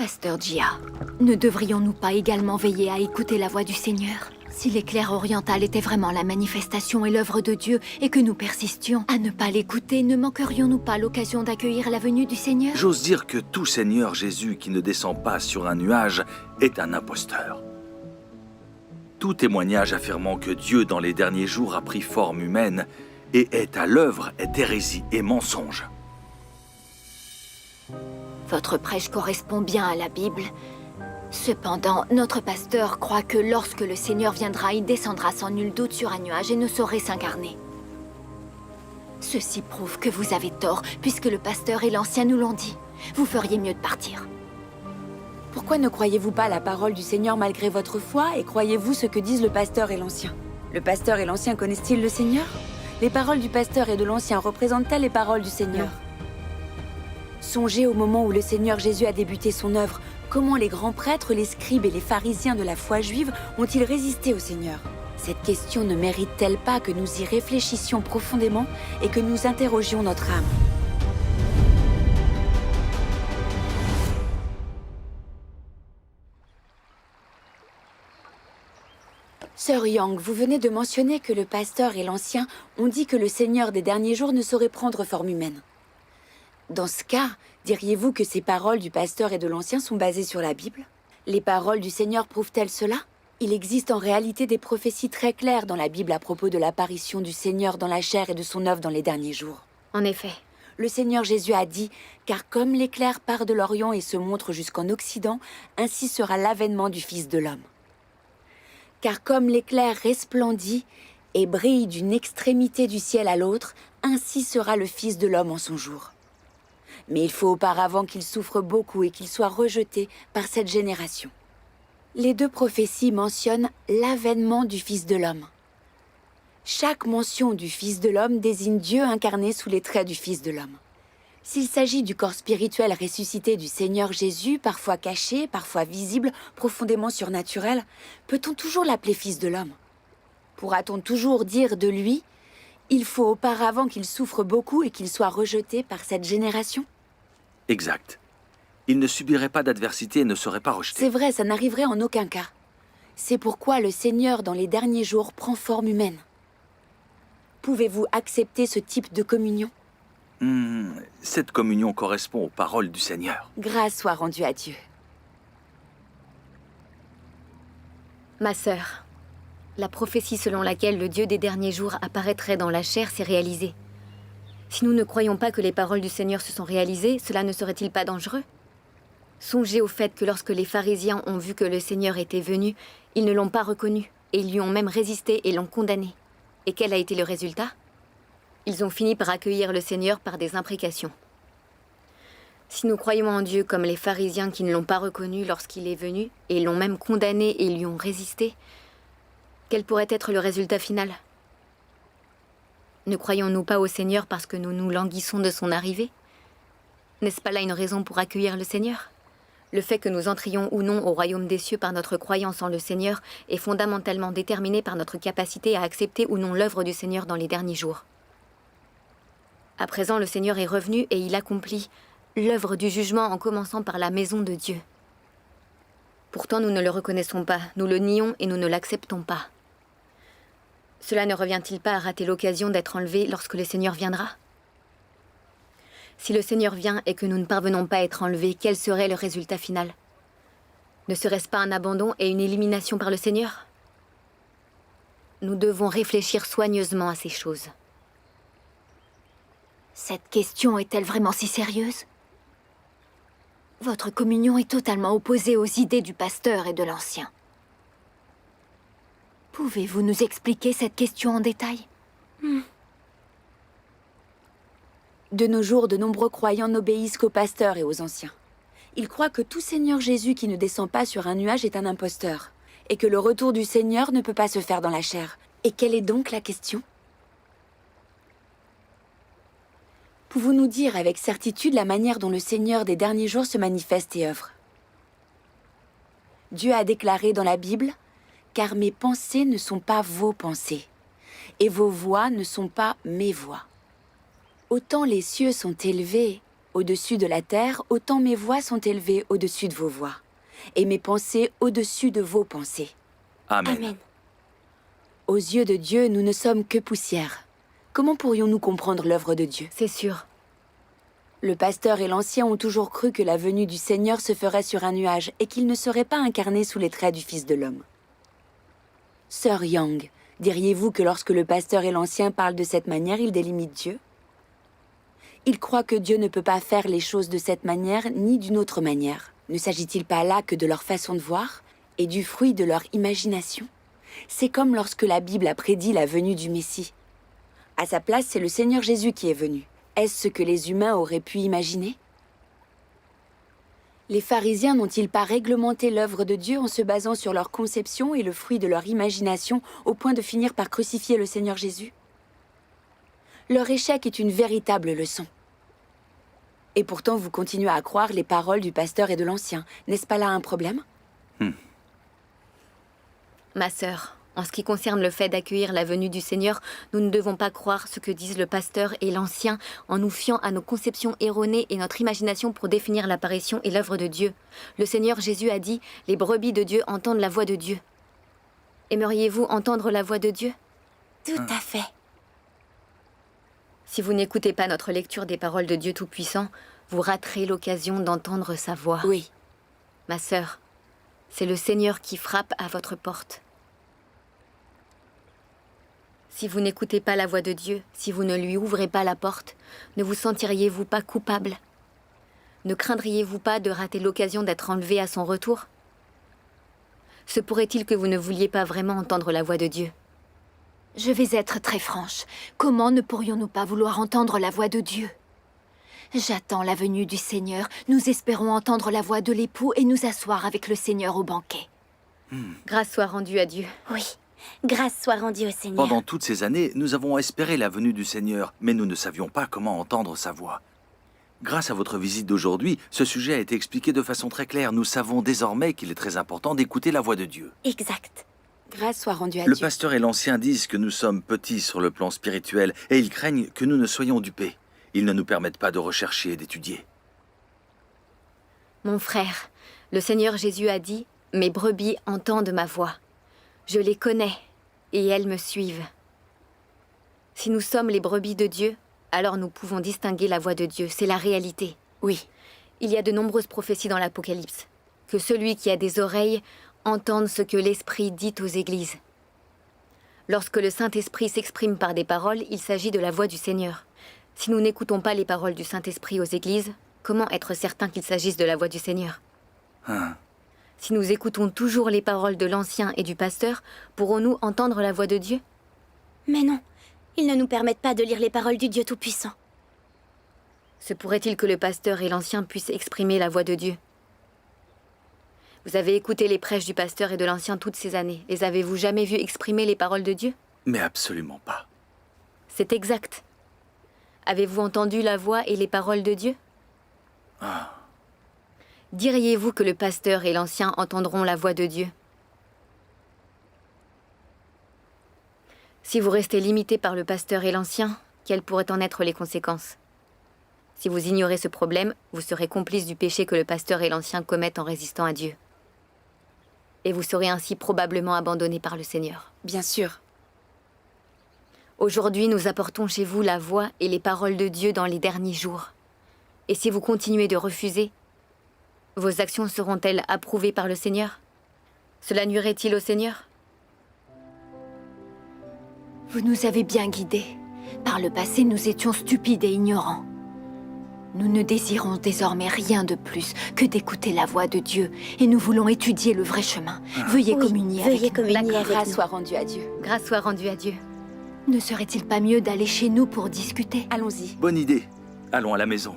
Pasteur Jia, ne devrions-nous pas également veiller à écouter la voix du Seigneur? Si l'éclair oriental était vraiment la manifestation et l'œuvre de Dieu, et que nous persistions à ne pas l'écouter, ne manquerions-nous pas l'occasion d'accueillir la venue du Seigneur? J'ose dire que tout Seigneur Jésus qui ne descend pas sur un nuage est un imposteur. Tout témoignage affirmant que Dieu dans les derniers jours a pris forme humaine et est à l'œuvre est hérésie et mensonge. Votre prêche correspond bien à la Bible. Cependant, notre pasteur croit que lorsque le Seigneur viendra, il descendra sans nul doute sur un nuage et ne saurait s'incarner. Ceci prouve que vous avez tort, puisque le pasteur et l'ancien nous l'ont dit. Vous feriez mieux de partir. Pourquoi ne croyez-vous pas la parole du Seigneur malgré votre foi et croyez-vous ce que disent le pasteur et l'ancien? Le pasteur et l'ancien connaissent-ils le Seigneur? Les paroles du pasteur et de l'ancien représentent-elles les paroles du Seigneur? Songez au moment où le Seigneur Jésus a débuté son œuvre. Comment les grands prêtres, les scribes et les pharisiens de la foi juive ont-ils résisté au Seigneur? Cette question ne mérite-t-elle pas que nous y réfléchissions profondément et que nous interrogions notre âme? Sœur Yang, vous venez de mentionner que le pasteur et l'ancien ont dit que le Seigneur des derniers jours ne saurait prendre forme humaine. Dans ce cas, diriez-vous que ces paroles du pasteur et de l'ancien sont basées sur la Bible? Les paroles du Seigneur prouvent-elles cela? Il existe en réalité des prophéties très claires dans la Bible à propos de l'apparition du Seigneur dans la chair et de son œuvre dans les derniers jours. En effet. Le Seigneur Jésus a dit « Car comme l'éclair part de l'Orient et se montre jusqu'en Occident, ainsi sera l'avènement du Fils de l'homme. Car comme l'éclair resplendit et brille d'une extrémité du ciel à l'autre, ainsi sera le Fils de l'homme en son jour. Mais il faut auparavant qu'il souffre beaucoup et qu'il soit rejeté par cette génération. » Les deux prophéties mentionnent l'avènement du Fils de l'homme. Chaque mention du Fils de l'homme désigne Dieu incarné sous les traits du Fils de l'homme. S'il s'agit du corps spirituel ressuscité du Seigneur Jésus, parfois caché, parfois visible, profondément surnaturel, peut-on toujours l'appeler Fils de l'homme? Pourra-t-on toujours dire de lui « Il faut auparavant qu'il souffre beaucoup et qu'il soit rejeté par cette génération » ? Exact. Il ne subirait pas d'adversité et ne serait pas rejeté. C'est vrai, ça n'arriverait en aucun cas. C'est pourquoi le Seigneur, dans les derniers jours, prend forme humaine. Pouvez-vous accepter ce type de communion? Cette communion correspond aux paroles du Seigneur. Grâce soit rendue à Dieu. Ma sœur, la prophétie selon laquelle le Dieu des derniers jours apparaîtrait dans la chair s'est réalisée. Si nous ne croyons pas que les paroles du Seigneur se sont réalisées, cela ne serait-il pas dangereux? Songez au fait que lorsque les pharisiens ont vu que le Seigneur était venu, ils ne l'ont pas reconnu, et ils lui ont même résisté et l'ont condamné. Et quel a été le résultat? Ils ont fini par accueillir le Seigneur par des imprécations. Si nous croyons en Dieu comme les pharisiens qui ne l'ont pas reconnu lorsqu'il est venu, et l'ont même condamné et lui ont résisté, quel pourrait être le résultat final? Ne croyons-nous pas au Seigneur parce que nous nous languissons de son arrivée? N'est-ce pas là une raison pour accueillir le Seigneur? Le fait que nous entrions ou non au royaume des cieux par notre croyance en le Seigneur est fondamentalement déterminé par notre capacité à accepter ou non l'œuvre du Seigneur dans les derniers jours. À présent, le Seigneur est revenu et il accomplit l'œuvre du jugement en commençant par la maison de Dieu. Pourtant, nous ne le reconnaissons pas, nous le nions et nous ne l'acceptons pas. Cela ne revient-il pas à rater l'occasion d'être enlevé lorsque le Seigneur viendra? Si le Seigneur vient et que nous ne parvenons pas à être enlevés, quel serait le résultat final? Ne serait-ce pas un abandon et une élimination par le Seigneur? Nous devons réfléchir soigneusement à ces choses. Cette question est-elle vraiment si sérieuse? Votre communion est totalement opposée aux idées du pasteur et de l'ancien. Pouvez-vous nous expliquer cette question en détail? De nos jours, de nombreux croyants n'obéissent qu'aux pasteurs et aux anciens. Ils croient que tout Seigneur Jésus qui ne descend pas sur un nuage est un imposteur, et que le retour du Seigneur ne peut pas se faire dans la chair. Et quelle est donc la question? Pouvons-nous dire avec certitude la manière dont le Seigneur des derniers jours se manifeste et œuvre? Dieu a déclaré dans la Bible « Car mes pensées ne sont pas vos pensées, et vos voix ne sont pas mes voix. » Autant les cieux sont élevés au-dessus de la terre, autant mes voix sont élevées au-dessus de vos voix, et mes pensées au-dessus de vos pensées. Amen. Amen. Aux yeux de Dieu, nous ne sommes que poussière. Comment pourrions-nous comprendre l'œuvre de Dieu? C'est sûr. Le pasteur et l'ancien ont toujours cru que la venue du Seigneur se ferait sur un nuage et qu'il ne serait pas incarné sous les traits du Fils de l'homme. Sœur Yang, diriez-vous que lorsque le pasteur et l'ancien parlent de cette manière, ils délimitent Dieu? Ils croient que Dieu ne peut pas faire les choses de cette manière ni d'une autre manière. Ne s'agit-il pas là que de leur façon de voir et du fruit de leur imagination? C'est comme lorsque la Bible a prédit la venue du Messie. À sa place, c'est le Seigneur Jésus qui est venu. Est-ce ce que les humains auraient pu imaginer? Les pharisiens n'ont-ils pas réglementé l'œuvre de Dieu en se basant sur leur conception et le fruit de leur imagination au point de finir par crucifier le Seigneur Jésus? Leur échec est une véritable leçon. Et pourtant, vous continuez à croire les paroles du pasteur et de l'ancien. N'est-ce pas là un problème? Ma sœur, en ce qui concerne le fait d'accueillir la venue du Seigneur, nous ne devons pas croire ce que disent le pasteur et l'ancien en nous fiant à nos conceptions erronées et notre imagination pour définir l'apparition et l'œuvre de Dieu. Le Seigneur Jésus a dit « Les brebis de Dieu entendent la voix de Dieu ». Aimeriez-vous entendre la voix de Dieu? Tout à fait. Si vous n'écoutez pas notre lecture des paroles de Dieu Tout-Puissant, vous raterez l'occasion d'entendre sa voix. Oui. Ma sœur, c'est le Seigneur qui frappe à votre porte. Si vous n'écoutez pas la voix de Dieu, si vous ne lui ouvrez pas la porte, ne vous sentiriez-vous pas coupable? Ne craindriez-vous pas de rater l'occasion d'être enlevé à son retour? Se pourrait-il que vous ne vouliez pas vraiment entendre la voix de Dieu? Je vais être très franche. Comment ne pourrions-nous pas vouloir entendre la voix de Dieu? J'attends la venue du Seigneur. Nous espérons entendre la voix de l'époux et nous asseoir avec le Seigneur au banquet. Grâce soit rendue à Dieu. Oui. Grâce soit rendue au Seigneur. Pendant toutes ces années, nous avons espéré la venue du Seigneur, mais nous ne savions pas comment entendre sa voix. Grâce à votre visite d'aujourd'hui, ce sujet a été expliqué de façon très claire. Nous savons désormais qu'il est très important d'écouter la voix de Dieu. Exact. Grâce soit rendue à Le Dieu. pasteur et l'ancien disent que nous sommes petits sur le plan spirituel et ils craignent que nous ne soyons dupés. Ils ne nous permettent pas de rechercher et d'étudier. Mon frère, le Seigneur Jésus a dit « Mes brebis entendent ma voix. Je les connais et elles me suivent. » Si nous sommes les brebis de Dieu, alors nous pouvons distinguer la voix de Dieu. C'est la réalité. Oui. Il y a de nombreuses prophéties dans l'Apocalypse. Que celui qui a des oreilles entende ce que l'Esprit dit aux églises. Lorsque le Saint-Esprit s'exprime par des paroles, il s'agit de la voix du Seigneur. Si nous n'écoutons pas les paroles du Saint-Esprit aux églises, comment être certain qu'il s'agisse de la voix du Seigneur? Si nous écoutons toujours les paroles de l'ancien et du pasteur, pourrons-nous entendre la voix de Dieu? Mais non, ils ne nous permettent pas de lire les paroles du Dieu Tout-Puissant. Se pourrait-il que le pasteur et l'ancien puissent exprimer la voix de Dieu? Vous avez écouté les prêches du pasteur et de l'ancien toutes ces années. Les avez-vous jamais vus exprimer les paroles de Dieu? Mais absolument pas. C'est exact. Avez-vous entendu la voix et les paroles de Dieu? Diriez-vous que le pasteur et l'ancien entendront la voix de Dieu? Si vous restez limité par le pasteur et l'ancien, quelles pourraient en être les conséquences? Si vous ignorez ce problème, vous serez complice du péché que le pasteur et l'ancien commettent en résistant à Dieu. Et vous serez ainsi probablement abandonné par le Seigneur. Bien sûr. Aujourd'hui, nous apportons chez vous la voix et les paroles de Dieu dans les derniers jours. Et si vous continuez de refuser, vos actions seront-elles approuvées par le Seigneur? Cela nuirait-il au Seigneur? Vous nous avez bien guidés. Par le passé, nous étions stupides et ignorants. Nous ne désirons désormais rien de plus que d'écouter la voix de Dieu et nous voulons étudier le vrai chemin. Veuillez communier avec nous. D'accord. Grâce soit rendue à Dieu. Grâce soit rendue à Dieu. Ne serait-il pas mieux d'aller chez nous pour discuter? Allons-y. Bonne idée. Allons à la maison.